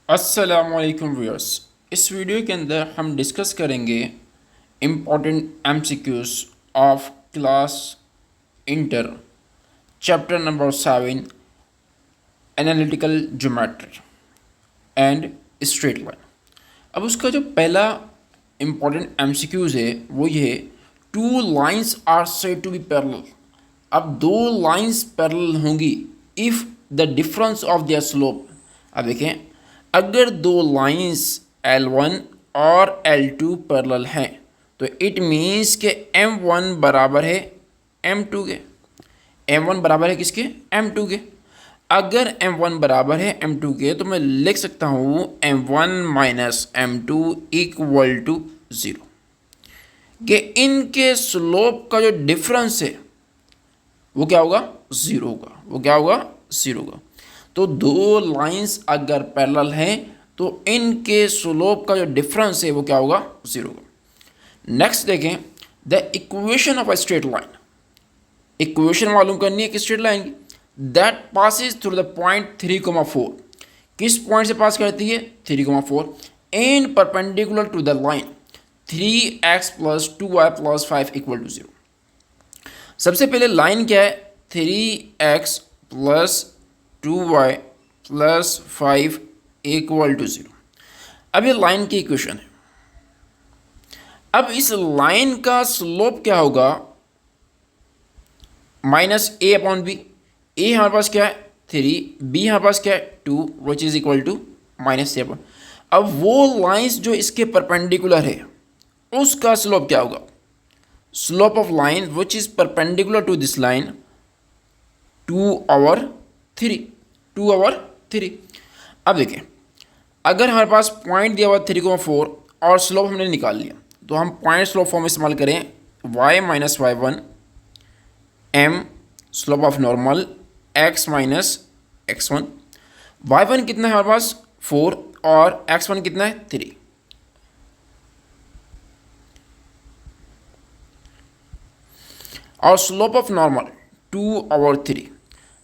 अस्सलामुअलैकुम व्यूअर्स। इस वीडियो के अंदर हम डिस्कस करेंगे important MCQs of class inter chapter number 7 analytical geometry and straight line. अब उसका जो पहला इम्पॉर्टेंट एमसीक्यूज है वो ये है, two lines are said to be parallel. अब दो लाइंस पैरेलल होंगी if the difference of their slope. अब देखें, अगर दो लाइंस L1 और L2 पैरेलल हैं तो इट मीन्स के M1 बराबर है M2 के। M1 बराबर है किसके? M2 के। अगर M1 बराबर है M2 के तो मैं लिख सकता हूँ M1 minus M2 equal to 0 कि इनके स्लोप का जो डिफरेंस है वो क्या होगा? 0 होगा। वो क्या होगा? 0 होगा। तो दो लाइंस अगर पैरेलल हैं तो इनके स्लोप का जो डिफरेंस है वो क्या होगा? 0 होगा। नेक्स्ट देखें, the equation of a straight line. Equation मालूम करनी है कि स्ट्रेट लाइन की, that passes through the point 3,4। किस पॉइंट से पास करती है? 3,4 and perpendicular to the line 3x plus 2y plus 5 equal to 0। सबसे पहले लाइन क्या है? 3x plus 2y plus 5 equal to 0। अब ये लाइन की इक्वेशन है। अब इस लाइन का स्लोप क्या होगा? Minus a upon B. a हमारे पास क्या है? 3, b हमारे पास क्या है? 2, which is equal to minus 7। अब वो लाइंस जो इसके परपेंडिकुलर है उसका स्लोप क्या होगा? Slope of line which is perpendicular to this line 2/3। अब देखें, अगर हमारे पास पॉइंट दिया हुआ 3,4 और स्लोप हमने निकाल लिया तो हम पॉइंट स्लोप फॉर्म इस्तेमाल करें y minus y1 m slope of normal x minus x1। y1 कितना है हमारे पास? 4 और x1 कितना है? 3। और स्लोप ऑफ नॉर्मल 2/3।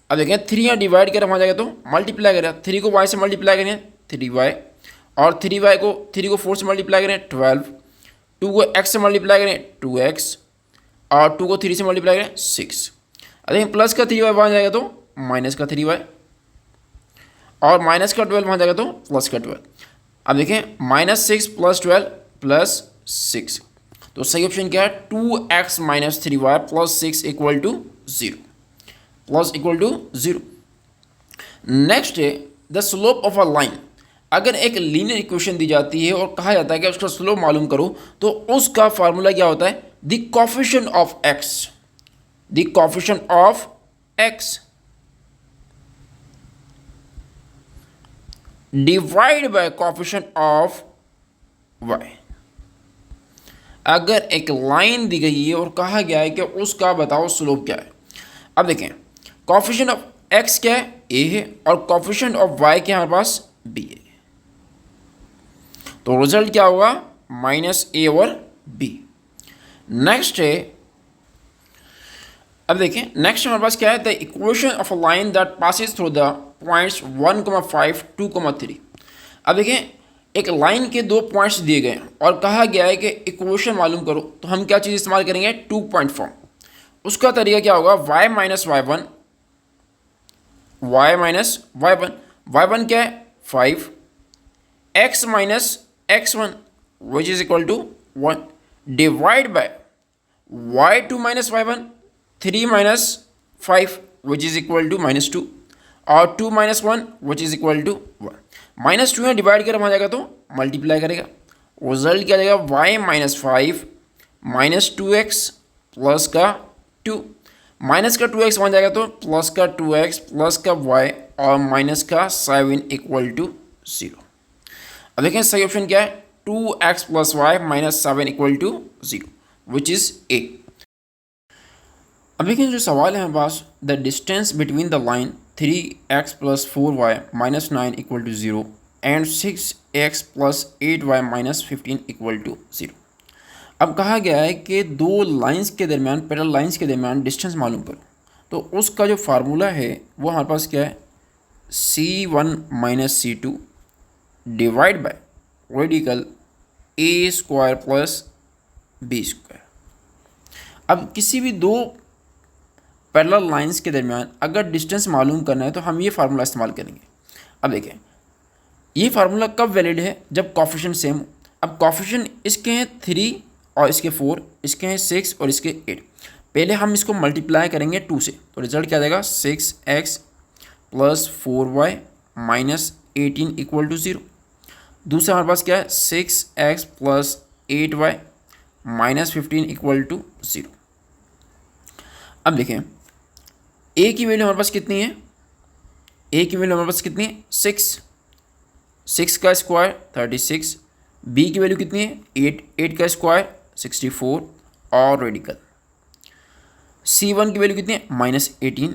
अब देखें, 3 यहाँ डिवाइड करें वहाँ जाएगा तो मल्टीप्लाई करें। 3 को y से मल्टीप्लाई करें 3y, और 3y को 3 को 4 से मल्टीप्लाई करें 12, 2 को x से मल्टीप्लाई करें 2x, और 2 को 3 से मल्टीप्लाई करें 6। अब देखें, प्लस का 3y वहाँ जाएगा तो माइनस का 3y, और माइनस का 12 वहाँ जाएगा तो प्लस का 12। अब देखें, -6 + 12 + 6, तो सही ऑप्शन क्या है? 2x minus 3y plus 6 equal to 0। Plus equal to 0। Next है the slope of a line. अगर एक लीनियर इक्वेशन दी जाती है और कहा जाता है कि उसका स्लोप मालूम करो तो उसका फार्मूला क्या होता है? The coefficient of x। The coefficient of x divide by coefficient of y। अगर एक लाइन दी गई है और कहा गया है कि उसका बताओ स्लोप क्या है। अब देखें, कोफिशिएंट ऑफ x क्या है? a है, और कोफिशिएंट ऑफ y क्या है हमारे पास? b है। तो रिजल्ट क्या होगा? -a और b। नेक्स्ट है, अब देखें, नेक्स्ट हमारे पास क्या है? The equation of a line that passes through the points 1,5 2,3। अब देखें, एक लाइन के दो पॉइंट्स दिए गए हैं और कहा गया है कि इक्वेशन मालूम करो, तो हम क्या चीज़ इस्तेमाल करेंगे? 2 पॉइंट फॉर्म। उसका तरीका क्या होगा? y minus y1, y minus y1। y1 क्या है? 5, x minus x1 which is equal to 1 divide by y2 minus y1, 3 minus 5 which is equal to -2, और 2 minus 1 which is equal to 1। -2 में divide कर वहाँ जाएगा तो मल्टीप्लाई करेगा। Result क्या जाएगा? y minus 5 minus 2x plus का 2, माइनस का 2x वहाँ जाएगा तो प्लस का 2x प्लस का y और माइनस का 7 इक्वल टू 0। अब देखें, सही ऑप्शन क्या है? 2x plus y minus 7 equal to 0 which is a। अब देखें, जो सवाल है हमारे पास, the distance between the line 3x plus 4y minus 9 equal to 0 and 6x plus 8y minus 15 equal to 0। अब कहा गया है कि दो लाइंस के दरमियान, पैरेलल लाइंस के दरमियान डिस्टेंस मालूम करो, तो उसका जो फार्मूला है वो हमारे पास क्या है? C1 minus C2 divide by radical a square plus b square. अब किसी भी दो पैरेलल लाइंस के दरमियान अगर डिस्टेंस मालूम करना है तो हम ये फार्मूला इस्तेमाल करेंगे। अब देखें ये फार्मूला कब वैलिड है, जब कॉफिशिएंट सेम हो। अब कॉफिशिएंट इसके हैं 3 और इसके 4, इसके हैं 6 और इसके 8। पहले हम इसको मल्टीप्लाई करेंगे 2 से, तो रिजल्ट क्या देगा 6x plus 4y minus 18 equal to 0। दूसरा हमारे पास क्या है 6x plus 8y minus 15 equal to 0। अब देखें a की वैल्यू हमारे पास कितनी है, a की वैल्यू हमारे पास कितनी है 6 का स्क्वायर 36, b की वैल्यू कितनी है 8 का स्क्वायर 64 और रेडिकल c1 की वैल्यू कितनी है -18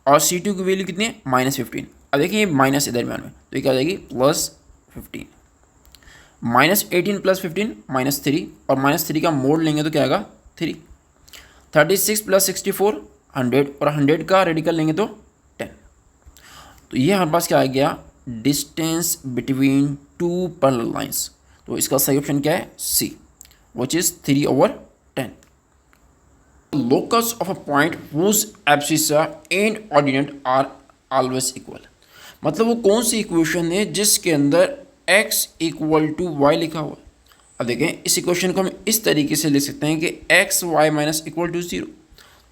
और c2 की वैल्यू कितनी है -15। अब देखिए ये माइनस है दरमियान में, तो ये क्या हो जाएगी +15। -18 + 15 -3 और -3 का मोड लेंगे तो क्या आएगा 3। 36 + 64 100 और 100 का रेडिकल लेंगे तो 10। तो ये हमारे पास क्या आ गया distance between two parallel lines. तो इसका सही ऑप्शन क्या है C, which is 3/10। Locus of a point whose abscissa and ordinate are always equal। मतलब वो कौन सी इक्वेशन है जिसके अंदर x = y लिखा हुआ है। अब देखें इस इक्वेशन को हम इस तरीके से लिख सकते हैं कि xy - 0।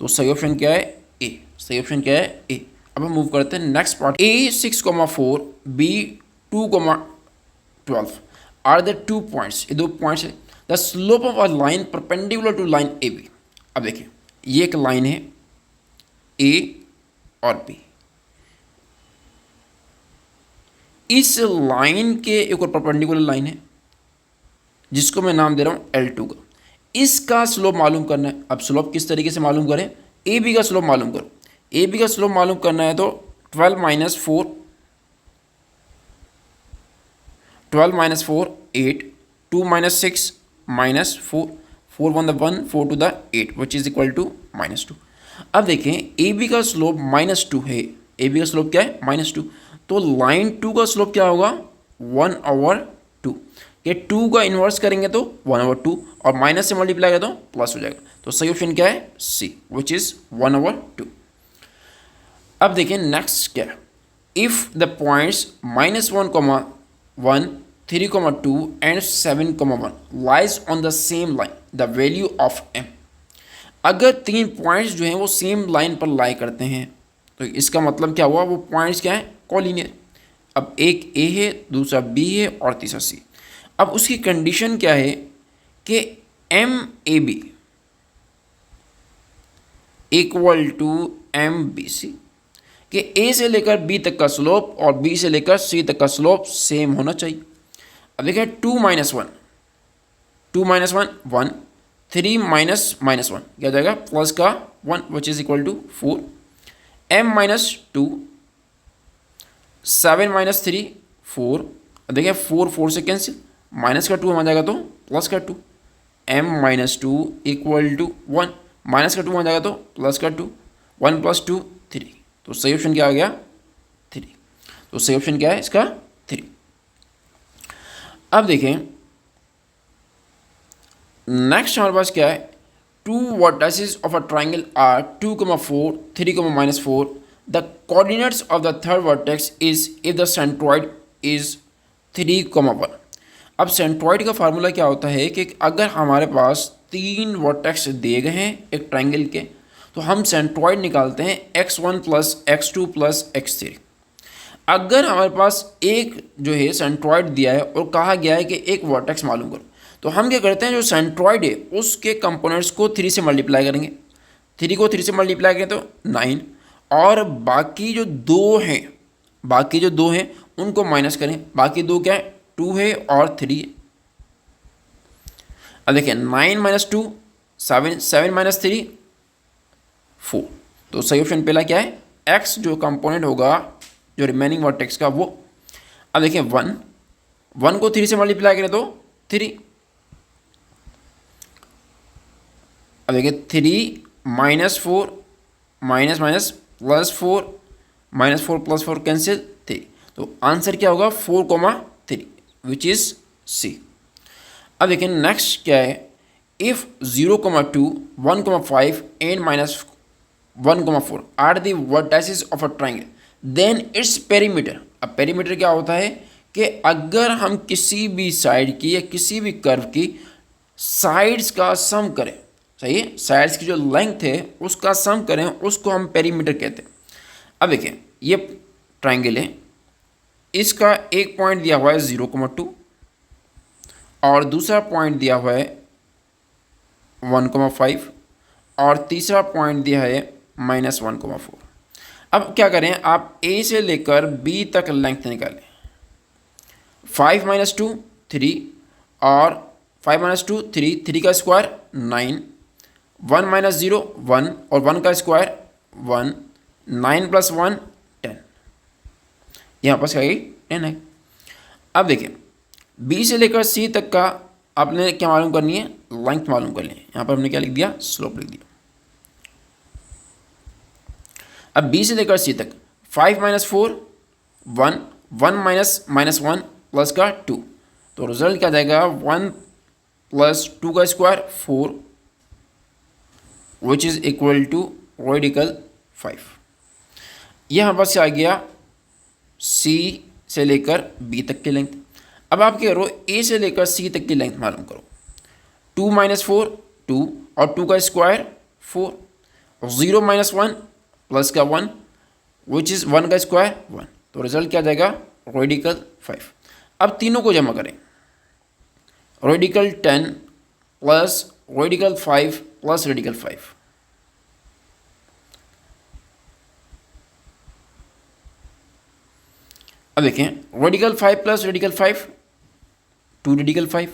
तो सही ऑप्शन क्या है ए, सही ऑप्शन क्या है ए। अब हम मूव करते हैं next part. a 6,4 b 2,12 are the 2 points, ये 2 पॉइंट्स है। The slope of a line perpendicular to line A B. अब देखिए ये एक लाइन है a और b, इस लाइन के एक और परपेंडिकुलर लाइन है जिसको मैं नाम दे रहा हूँ L2 का। इसका स्लोप मालूम करना है। अब स्लोप किस तरीके से मालूम करें, ए बी का स्लोप मालूम करो। ए बी का स्लोप मालूम करना है तो 12 - 4 8, 2 - 6 -4, 4 1 = 1, 4 2 = 8 विच इज इक्वल टू -2। अब देखें ए बी का स्लोप -2 है, ए बी का स्लोप क्या है -2, तो लाइन 2 का स्लोप क्या होगा 1/2। कि 2 का इन्वर्स करेंगे तो 1/2 और माइनस से मल्टीप्लाई करें तो प्लस हो जाएगा। तो सही ऑप्शन क्या है सी, विच इज 1/2। अब देखिए नेक्स्ट क्या है, if the points -1,1 3,2 and 7,1 lies on the same line the value of m। अगर 3 पॉइंट्स जो हैं वो सेम लाइन पर लाई करते हैं तो इसका मतलब क्या हुआ, वो पॉइंट्स क्या है कोलिनियर। अब एक a है, दूसरा b है और तीसरा c। अब उसकी कंडीशन क्या है कि MAB = MBC, कि A से लेकर B तक का स्लोप और B से लेकर C तक का स्लोप सेम होना चाहिए। अब देखिए 2 - 1 1, 3 - -1 क्या हो जाएगा प्लस का 1 which is equal to 4, M - 2 7 - 3 4। अब देखिए 4 4 से कैंसिल, माइनस का 2 आ जाएगा तो प्लस का 2, M - 2 = 1, माइनस का 2 आ जाएगा तो प्लस का 2, 1 + 2 3। तो सही ऑप्शन क्या आ गया 3। तो सही ऑप्शन क्या है इसका 3। अब देखें नेक्स्ट हमारे पास क्या है, 2 vertices of a triangle are 2,4 3,-4। The coordinates of the third vertex is if the centroid is 3,1। अब सेंट्रॉइड का फार्मूला क्या होता है कि अगर हमारे पास 3 वर्टेक्स दिए गए हैं एक ट्रायंगल के, तो हम सेंट्रॉइड निकालते हैं x1 + x2 + x3। अगर हमारे पास एक जो है सेंट्रॉइड दिया है और कहा गया है कि एक वर्टेक्स मालूम करो, तो हम क्या करते हैं जो सेंट्रॉइड है उसके कंपोनेंट्स को 3 से मल्टीप्लाई करेंगे। 3 को 3 से मल्टीप्लाई करें तो 9 और बाकी जो दो हैं उनको माइनस करें। बाकी 2 क्या है 2 है और 3 है। अब देखिए 9 - 2 7, 7 - 3 4। तो सही ऑप्शन पहला क्या है x जो कंपोनेंट होगा जो रिमेनिंग वर्टेक्स का वो। अब देखिए 1 को 3 से मल्टीप्लाई करें तो 3। अब देखिए 3 - 4 +4 -4 +4 कैंसिल 3। तो आंसर क्या होगा 4,3। Which is C. अब देखिए नेक्स्ट क्या है, if 0,2, 1,5 and -1,4 are the vertices of a triangle then its perimeter. अब पेरीमीटर क्या होता है कि अगर हम किसी भी साइड की या किसी भी कर्व की साइड्स का सम करें, सही है, साइड्स की जो लेंथ है उसका सम करें, उसको हम पेरीमीटर कहते हैं। अब देखिए ये ट्राइंगल है, इसका एक पॉइंट दिया हुआ है 0,2 और दूसरा पॉइंट दिया हुआ है 1,5 और तीसरा पॉइंट दिया है -1,4। अब क्या करें, आप ए से लेकर बी तक लेंथ निकालें। 5 - 2 3 और 5 - 2 3, 3 का स्क्वायर 9, 1 - 0 1 और 1 का स्क्वायर 1, 9 + 1 10, यहाँ पर क्या 10 है। अब देखिए बी से लेकर सी तक का आपने क्या मालूम करनी है, लेंथ मालूम करनी है। यहाँ पर हमने क्या लिख दिया, स्लोप लिख दिया। अब बी से लेकर सी तक 5 - 4 1, 1 - -1 प्लस का 2, तो रिजल्ट क्या जाएगा 1 + 2 का square 4 which is equal to radical 5। यहाँ पर से आ गया सी से लेकर बी तक की लेंथ। अब आप क्या करो, ए से लेकर सी तक की लेंथ मालूम करो। 2 - 4 2 और 2 का स्क्वायर 4, 0 - 1 प्लस का 1 विच इज़ 1 का स्क्वायर 1, तो रिजल्ट क्या जाएगा रेडिकल 5। अब तीनों को जमा करें, radical 10 plus radical 5 plus radical 5। अब देखें रेडिकल 5 प्लस रेडिकल 5 2 रेडिकल 5।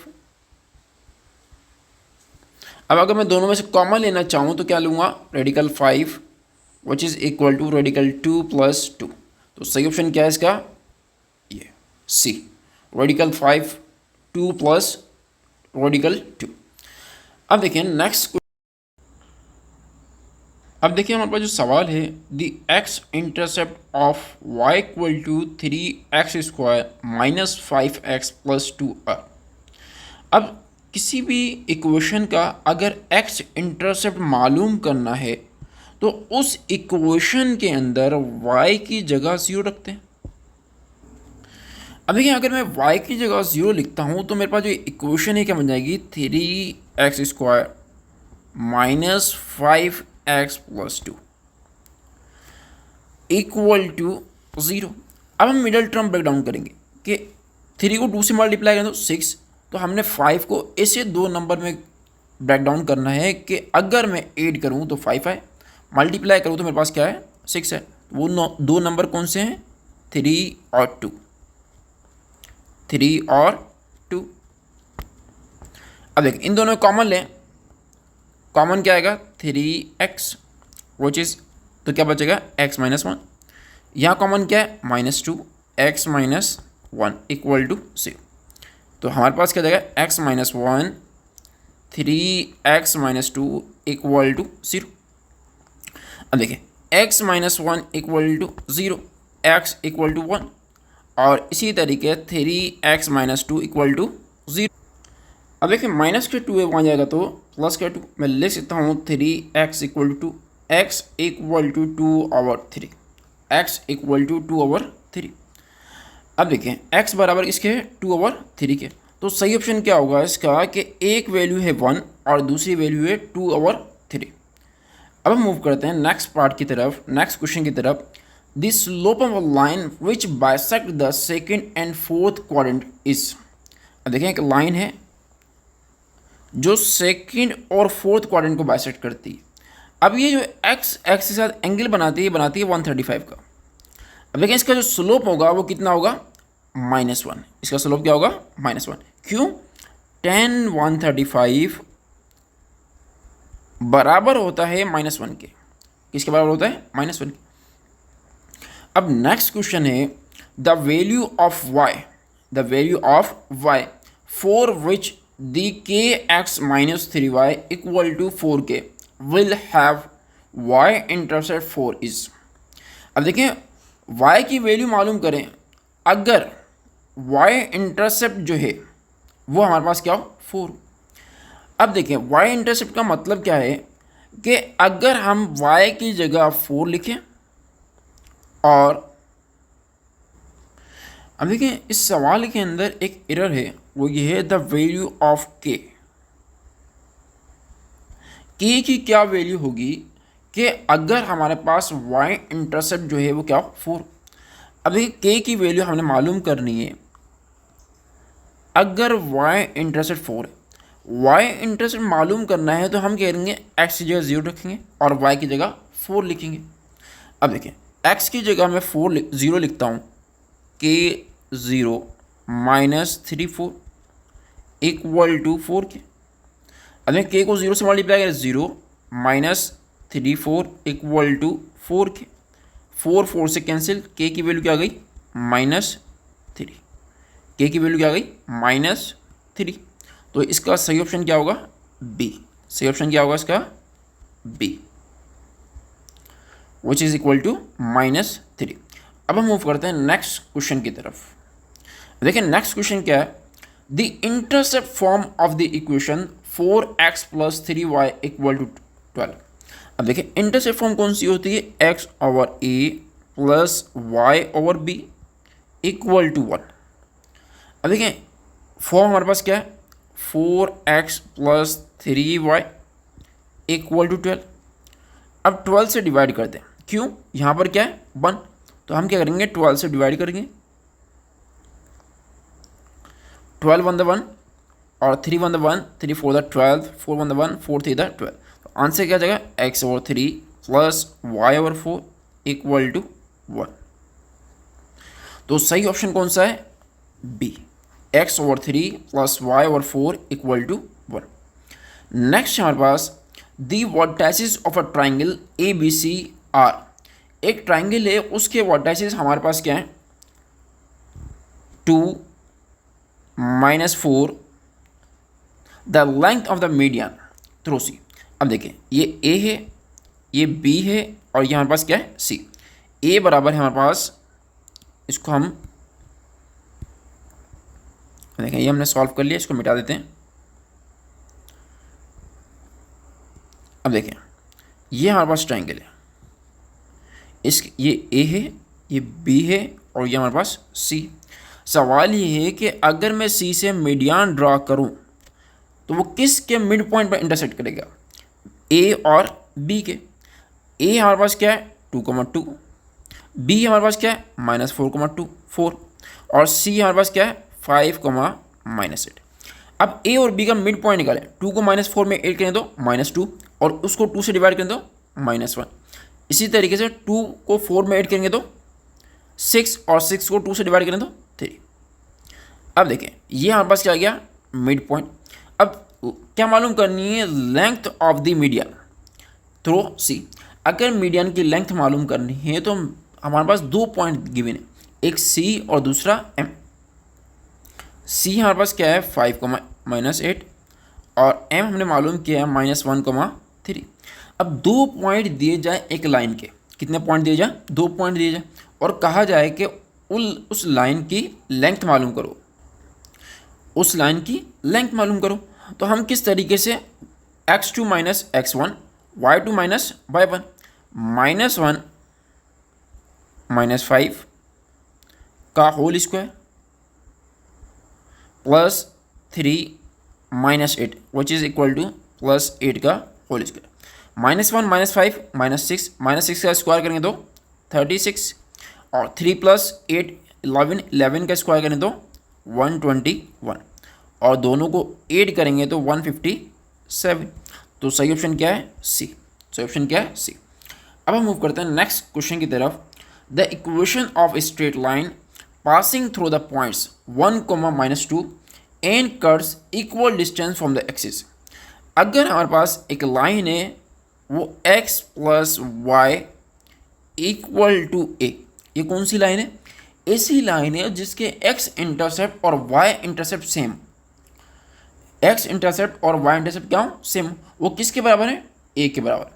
अब अगर मैं दोनों में से कॉमन लेना चाहूँ तो क्या लूँगा, radical 5 which is equal to radical 2 + 2, तो सही ऑप्शन क्या है इसका, ये सी, रेडिकल 5 2 प्लस रेडिकल 2। अब देखिए नेक्स्ट, अब देखिए हमारे पास जो सवाल है, the x intercept of y equal to 3x² - 5x + 2r। अब किसी भी इक्वेशन का अगर x इंटरसेप्ट मालूम करना है तो उस इक्वेशन के अंदर y की जगह 0 रखते हैं। अब देखिए अगर मैं y की जगह 0 लिखता हूँ तो मेरे पास जो इक्वेशन है क्या बन जाएगी, 3x² - 5x + 2 इक्वल टू 0। अब हम मिडल टर्म ब्रेक डाउन करेंगे कि 3 को 2 से मल्टीप्लाई करें तो 6, तो हमने 5 को ऐसे दो नंबर में ब्रेक डाउन करना है कि अगर मैं ऐड करूं तो 5 है, मल्टीप्लाई करूं तो मेरे पास क्या है 6 है। वो दो नंबर कौन से हैं, 3 और 2, 3 और 2। अब देख इन दोनों कॉमन लें, कॉमन क्या आएगा 3x वो चीज़, तो क्या बचेगा x - 1। यहाँ कॉमन क्या है -2 x - 1 इक्वल टू 0, तो हमारे पास क्या जाएगा x - 1 3x - 2 इक्वल टू 0। अब देखिए x - 1 equal to 0, x equal to 1 और इसी तरीके 3x - 2 इक्वल टू 0। अब देखिए माइनस के 2 वहाँ जाएगा तो प्लस का 2, मैं लिख सकता हूँ 3x equal to x equal to 2/3, x equal to 2/3। अब देखिए x बराबर इसके 2/3 के, तो सही ऑप्शन क्या होगा इसका कि एक वैल्यू है 1 और दूसरी वैल्यू है 2/3। अब हम मूव करते हैं नेक्स्ट पार्ट की तरफ, नेक्स्ट क्वेश्चन की तरफ। The slope of a line which bisect the second and fourth quadrant is. अब देखिए एक लाइन है जो सेकंड और फोर्थ क्वाड्रेंट को बाइसेक्ट करती है। अब ये जो x के साथ एंगल बनाती है 135 का। अब देखिए इसका जो स्लोप होगा वो कितना होगा -1, इसका स्लोप क्या होगा -1। क्यों, tan 135 बराबर होता है -1 के, किसके बराबर होता है -1 के। अब नेक्स्ट क्वेश्चन है the value of y for which the kx - 3y equal to 4k will have y intercept 4 is. अब देखिए y की वैल्यू मालूम करें, अगर वाई इंटरसेप्ट जो है वो हमारे पास क्या हो, 4। अब देखिए वाई इंटरसेप्ट का मतलब क्या है कि अगर हम वाई की जगह 4 लिखें, और अब देखिए इस सवाल के अंदर एक एरर है, वो ये है द वैल्यू ऑफ के की क्या वैल्यू होगी कि अगर हमारे पास वाई इंटरसेप्ट जो है वो क्या हो, 4। अब देखिए के की वैल्यू हमने मालूम करनी है। अगर वाई इंटरसेप्ट 4 है, वाई इंटरसेप्ट मालूम करना है तो हम कह देंगे एक्स की जगह 0 रखेंगे और वाई की जगह 4 लिखेंगे। अब देखिए एक्स की जगह मैं 0 लिखता हूँ, के 0 माइनस 3 4 इक्वल टू 4 के। अब मैं के को 0 से मल्टीप्लाई करें, 0 माइनस 3 4 इक्वल टू 4 के। 4 4 से कैंसिल, के की वैल्यू क्या आ गई, -3। के की वैल्यू क्या आ गई, -3। तो इसका सही ऑप्शन क्या होगा, बी। सही ऑप्शन क्या होगा इसका, B, which is equal to -3। अब हम मूव करते हैं नेक्स्ट क्वेश्चन की तरफ। देखिए नेक्स्ट क्वेश्चन क्या है, the intercept form of the equation 4x + 3y = 12। अब देखिए इंटरसेप्ट फॉर्म कौन सी होती है, x/a + y/b = 1। अब देखिए फॉर्म हमारे पास क्या है, 4x + 3y = 12। अब 12 से डिवाइड करते हैं, क्यों, यहाँ पर क्या है 1, तो हम क्या करेंगे 12 से डिवाइड करेंगे। 12 1 1 और 3 1 1, 3 4 12, 4 1 1, 4 3 12। तो आंसर क्या जाएगा, x/3 + y/4 = 1। तो सही ऑप्शन कौन सा है, बी, x/3 + y/4 = 1। नेक्स्ट हमारे पास the vertices of a triangle ABC are. एक ट्राइंगल है, उसके वर्टाइसिस हमारे पास क्या है, 2 -4 the length of the median through C. अब देखिए ये ए है, ये बी है, और ये हमारे पास क्या है, सी। ए बराबर है हमारे पास, इसको हम देखें, ये हमने सॉल्व कर लिया, इसको मिटा देते हैं। अब देखें ये हमारे पास ट्राइंगल है, ये ए है, ये बी है, और ये हमारे पास सी। सवाल ये है कि अगर मैं सी से मीडियन ड्रा करूं तो वो किसके मिड पॉइंट पर इंटरसेक्ट करेगा, ए और बी के। ए हमारे पास क्या है 2,2, बी हमारे पास क्या है -4,4, और सी हमारे पास क्या है 5,-8। अब ए और बी का मिड पॉइंट निकालें, 2 को -4 में ऐड करें तो -2, और उसको 2 से डिवाइड करें तो -1। इसी तरीके से 2 को 4 में ऐड करेंगे तो 6, और 6 को 2 से डिवाइड करें तो 3। अब देखें ये हमारे पास क्या आ गया, मिड पॉइंट। अब क्या मालूम करनी है, length of the median through C. अगर मीडियन की लेंथ मालूम करनी है तो हमारे पास 2 पॉइंट गिवन है, एक सी और दूसरा एम। सी हमारे पास क्या है 5,-8, और एम हमने मालूम किया है -1,3। अब 2 पॉइंट दिए जाए एक लाइन के, कितने पॉइंट दिए जाए, 2 पॉइंट दिए जाए, और कहा जाए कि उस लाइन की लेंथ मालूम करो, उस लाइन की लेंथ मालूम करो। तो हम किस तरीके से, x2 - x1, y2 - y1, -1 -5 का whole square +3 -8 which is equal to +8 का होल स्क्वायर। -1 -5 -6, -6 का स्क्वायर करेंगे तो 36, और 3 + 8 11, 11 का स्क्वायर करें तो 121, और दोनों को ऐड करेंगे तो 157। तो सही ऑप्शन क्या है, सी। सही ऑप्शन क्या है, सी। अब हम मूव करते हैं नेक्स्ट क्वेश्चन की तरफ। The equation of a straight line passing through the points 1, -2 and curves equal distance from the axis. अगर हमारे पास एक लाइन है, वो x + y = a, ये कौन सी लाइन है, ऐसी लाइन है जिसके x इंटरसेप्ट और y intercept same, x intercept और y इंटरसेप्ट क्या हो, सेम। वो किसके बराबर है, a के बराबर।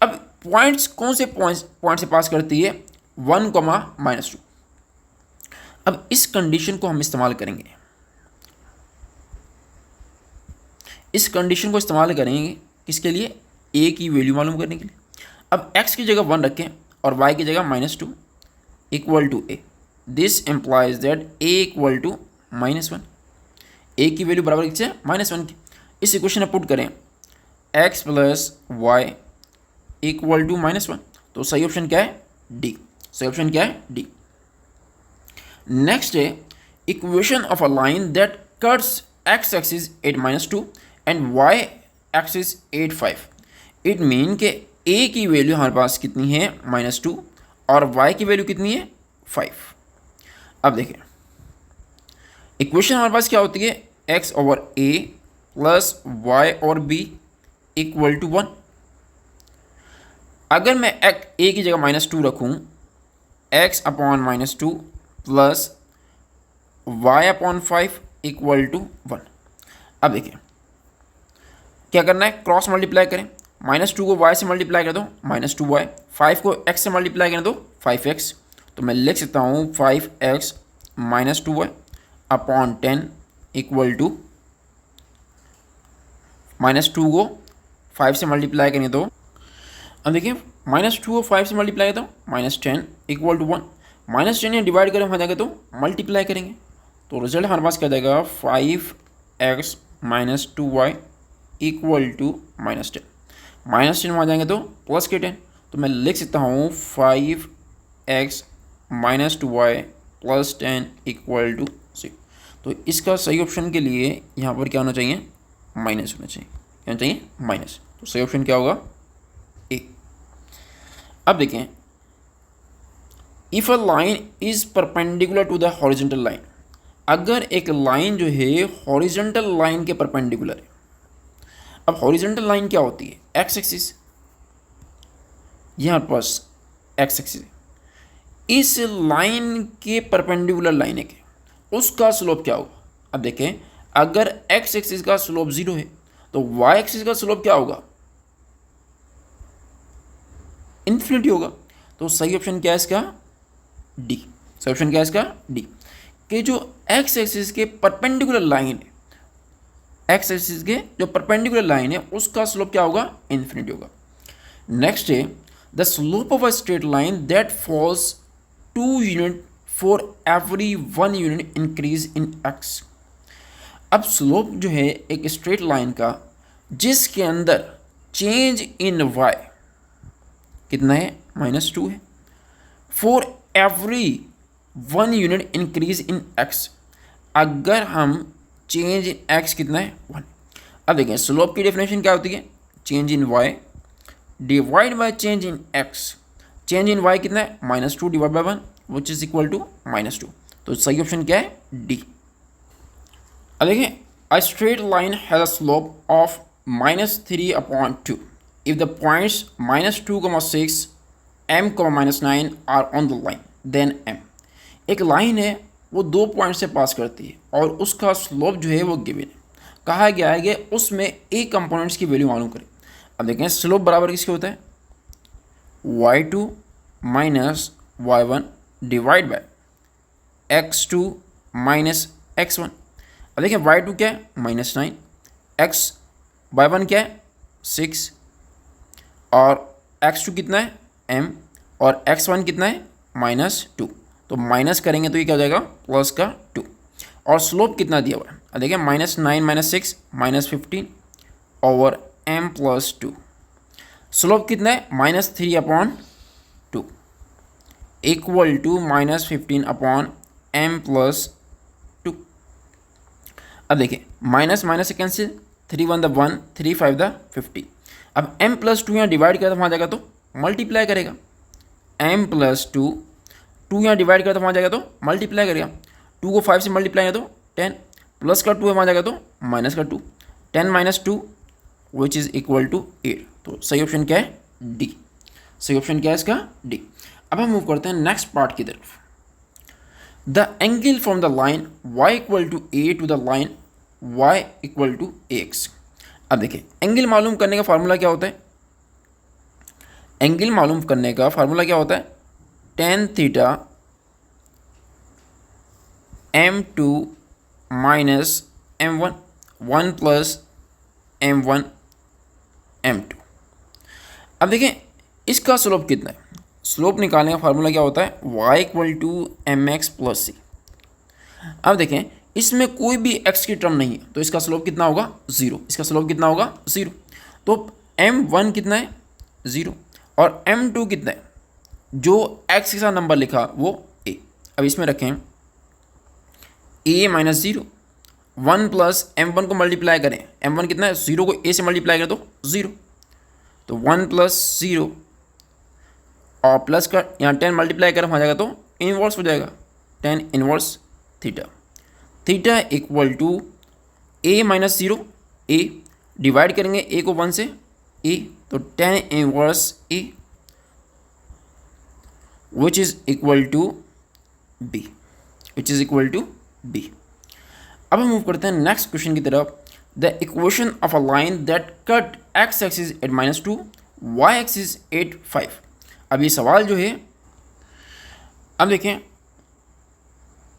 अब पॉइंट्स कौन से पॉइंट से पास करती है, 1, -2। अब इस कंडीशन को हम इस्तेमाल करेंगे, इस कंडीशन को इस्तेमाल करेंगे किसके लिए, ए की वैल्यू मालूम करने के लिए। अब x की जगह 1 रखें और y की जगह -2 equal to a. This implies that a equal to -1, a की वैल्यू बराबर किससे, -1 की। इस इक्वेशन में पुट करें x plus y equal to -1, तो सही ऑप्शन क्या है, डी। सही ऑप्शन क्या है, डी। नेक्स्ट है equation of a line that cuts x axis at -2 and y axis at 5। It mean के a की वैल्यू हमारे पास कितनी है, -2, और y की वैल्यू कितनी है, 5। अब देखें इक्वेशन हमारे पास क्या होती है, x over a plus y और b इक्वल टू 1। अगर मैं a की जगह -2 रखूँ, x upon -2 plus y upon 5 equal to 1। अब देखिए क्या करना है, क्रॉस मल्टीप्लाई करें, -2 को y से मल्टीप्लाई कर दो -2y, 5 को x से मल्टीप्लाई कर दो 5x, तो मैं लिख सकता हूँ 5x -2y upon 10 equal to, -2 को 5 से मल्टीप्लाई करें तो, अब देखिए -2 को 5 से मल्टीप्लाई करता हूँ -10 इक्वल टू 1, -10 या डिवाइड करें हो जाएगा तो मल्टीप्लाई करेंगे, तो रिजल्ट हमारे पास क्या जाएगा, 5x -2y इक्वल टू -10, -10 में आ जाएंगे तो प्लस के 10, तो मैं लिख सकता हूँ 5x -2y plus 10 equal to 6। तो इसका सही ऑप्शन के लिए यहाँ पर क्या होना चाहिए, माइनस होना चाहिए, क्या होना चाहिए, माइनस। तो सही ऑप्शन क्या होगा, ए। अब देखें if a line is perpendicular to the horizontal line, अगर एक लाइन जो है हॉरिजॉन्टल लाइन के परपेंडिकुलर है। अब हॉरिजॉन्टल लाइन क्या होती है, एक्स एक्सिस, यहाँ पास एक्स एक्सिस है, इस लाइन के परपेंडिकुलर लाइन है कि उसका स्लोप क्या होगा। अब देखें अगर एक्स एक्सिस का स्लोप 0 है तो वाई एक्सिस का स्लोप क्या होगा, इन्फिनिटी होगा। तो सही ऑप्शन क्या है इसका, डी। सही ऑप्शन क्या है इसका, डी, कि जो एक्स एक्सिस के परपेंडिकुलर लाइन है, एक्स एक्सिस के जो परपेंडिकुलर लाइन है उसका स्लोप क्या होगा, इन्फिनिटी होगा। नेक्स्ट है the slope of a straight line that falls 2 unit for every 1 unit increase in x. अब स्लोप जो है एक स्ट्रेट लाइन का जिसके अंदर चेंज इन वाई कितना है, -2 है, for every 1 unit increase in x, अगर हम चेंज इन एक्स कितना है, 1। अब देखें स्लोप की डेफिनेशन क्या होती है, change in y divide by change in x. Change in y कितना है, -2 divide by 1 which is equal to -2। तो सही ऑप्शन क्या है, डी। अब देखें a straight line has a slope of -3/2 if the points -2, 6, m, -9 are on the line then m। एक line है वो 2 पॉइंट से पास करती है और उसका स्लोप जो है वो गिवन है, कहा गया है कि उसमें ए कंपोनेंट्स की वैल्यू मालूम करें। अब देखें स्लोप बराबर किसके होता है, y2 minus y1 divide by x2 minus x1। अब देखिए y2 क्या है, -9, y1 क्या है, 6, और x2 कितना है, m, और x1 कितना है, -2। तो माइनस करेंगे तो ये क्या हो जाएगा, प्लस का 2, और स्लोप कितना दिया हुआ है, अब देखिए -9 -6 -15 ओवर m प्लस 2। स्लोप कितना है, -3/2 इक्वल टू -15/m प्लस 2। अब देखिए माइनस माइनस से कैंसिल, 3 1 द 1, 3 5 द 50। अब m प्लस 2 यहाँ डिवाइड करें तो वहाँ जाएगा तो मल्टीप्लाई करेगा, m प्लस 2 यहाँ डिवाइड करें तो वहाँ जाएगा तो मल्टीप्लाई करेगा, 2 को 5 से मल्टीप्लाई करें तो 10, प्लस का 2 है वहाँ जाएगा तो माइनस का 2, 10 minus 2 which is equal to 8। तो सही ऑप्शन क्या है, डी। सही ऑप्शन क्या है इसका, डी। अब हम मूव करते हैं नेक्स्ट पार्ट की तरफ। The angle from the line y equal to a to the line y equal to ax। अब देखिए एंगल मालूम करने का फार्मूला क्या होता है, एंगल मालूम करने का फार्मूला क्या होता है, tan theta m2 minus m1, 1 plus m1 m2। अब देखें इसका स्लोप कितना है। स्लोप निकालने का फार्मूला क्या होता है, y equal to M X plus C. अब देखें इसमें कोई भी x की टर्म नहीं है तो इसका स्लोप कितना होगा, 0। इसका स्लोप कितना होगा, 0। तो m1 कितना है, 0, और m2 कितना है, जो x के साथ नंबर लिखा वो a। अब इसमें रखें a माइनस 0, 1 प्लस m1 को मल्टीप्लाई करें, m1 कितना है, 0 को a से मल्टीप्लाई करें तो 0, तो 1 प्लस 0 और प्लस का यहाँ 10 मल्टीप्लाई करें हो जाएगा तो इनवर्स हो जाएगा, 10 inverse theta. Theta equal to a minus 0, a divide करेंगे a को 1 से, a तो 10 inverse a which is equal to b, which is equal to b। अब हम मूव करते हैं नेक्स्ट क्वेश्चन की तरफ। The equation of a line that cut x axis at -2, y axis at 5। अब ये सवाल जो है, अब देखें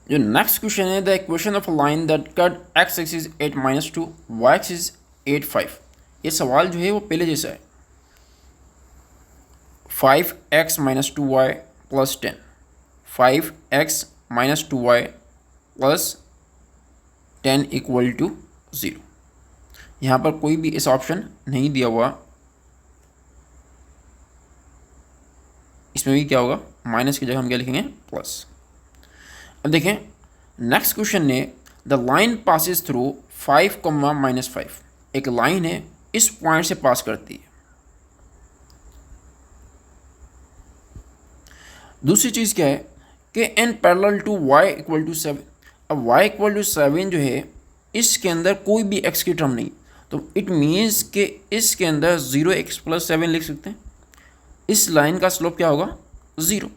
जो नेक्स्ट क्वेश्चन है, the equation of a line that cut x axis at -2, y axis at 5। ये सवाल जो है वो पहले जैसा है, 5x minus 2y plus 10, 5x minus 2y plus 10 equal to 0। यहाँ पर कोई भी ऐसा ऑप्शन नहीं दिया हुआ, इसमें भी क्या होगा, माइनस की जगह हम क्या लिखेंगे, प्लस। अब देखें नेक्स्ट क्वेश्चन ने, द लाइन पासिस थ्रू 5, -5। एक लाइन है इस पॉइंट से पास करती है। दूसरी चीज़ क्या है कि an parallel to y equal to 7। अब y इक्वल टू 7 जो है इसके अंदर कोई भी x की टर्म नहीं, तो इट मीन्स कि इसके अंदर 0x प्लस 7 लिख सकते हैं। इस लाइन का स्लोप क्या होगा, 0।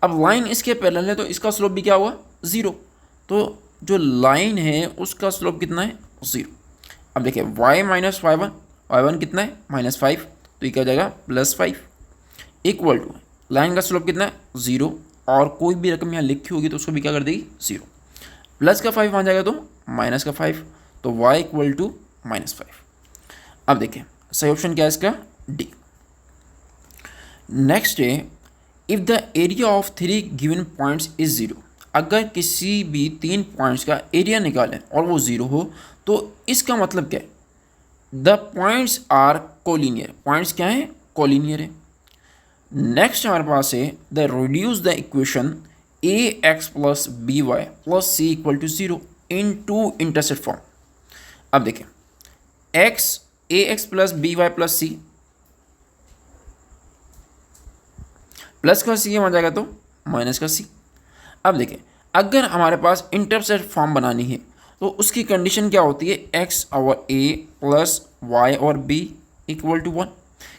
अब लाइन इसके पैरेलल है तो इसका स्लोप भी क्या होगा, 0। तो जो लाइन है उसका स्लोप कितना है, 0। अब देखिए y माइनस y1 कितना है, -5, तो ये क्या हो जाएगा, +5 इक्वल टू लाइन का स्लोप कितना है, 0, और कोई भी रकम यहाँ लिखी होगी तो उसको भी क्या कर देगी, 0। प्लस का 5 वहाँ जाएगा तो माइनस का 5, तो y इक्वल टू -5। अब देखिए सही ऑप्शन क्या है इसका, डी। नेक्स्ट है, if the area of 3 given points is 0। अगर किसी भी 3 पॉइंट्स का एरिया निकालें और वो 0 हो तो इसका मतलब क्या है, the points are collinear. Points क्या हैं, कोलिनियर है। नेक्स्ट हमारे पास है, the reduce the equation ax plus B Y plus C equal to 0 into intercept form. अब देखें ax plus B Y plus C, plus का सी आ जाएगा तो माइनस का सी। अब देखें अगर हमारे पास इंटरसेप्ट फॉर्म बनानी है तो उसकी कंडीशन क्या होती है, x और a प्लस y और b इक्वल टू 1,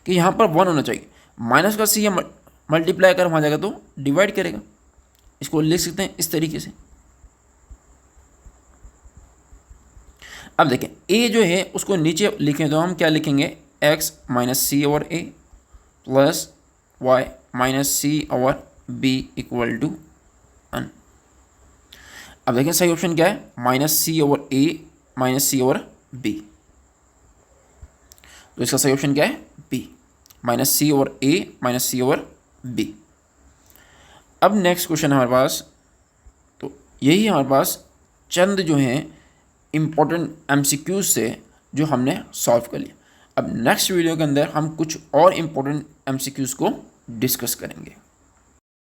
कि यहाँ पर 1 होना चाहिए। माइनस का सी मल्टीप्लाई कर वहाँ जाएगा तो डिवाइड करेगा। इसको लिख सकते हैं इस तरीके से। अब देखें a जो है उसको नीचे लिखें तो हम क्या लिखेंगे, x minus c over a plus y minus c over b equal to 1। अब देखें सही ऑप्शन क्या है, -c over a minus c over b। तो इसका सही ऑप्शन क्या है, b, -c over a minus c over b। अब नेक्स्ट क्वेश्चन हमारे पास, तो यही हमारे पास चंद जो हैं इम्पोर्टेंट MCQs से जो हमने सॉल्व कर लिया। अब नेक्स्ट वीडियो के अंदर हम कुछ और इम्पोर्टेंट MCQs को डिस्कस करेंगे।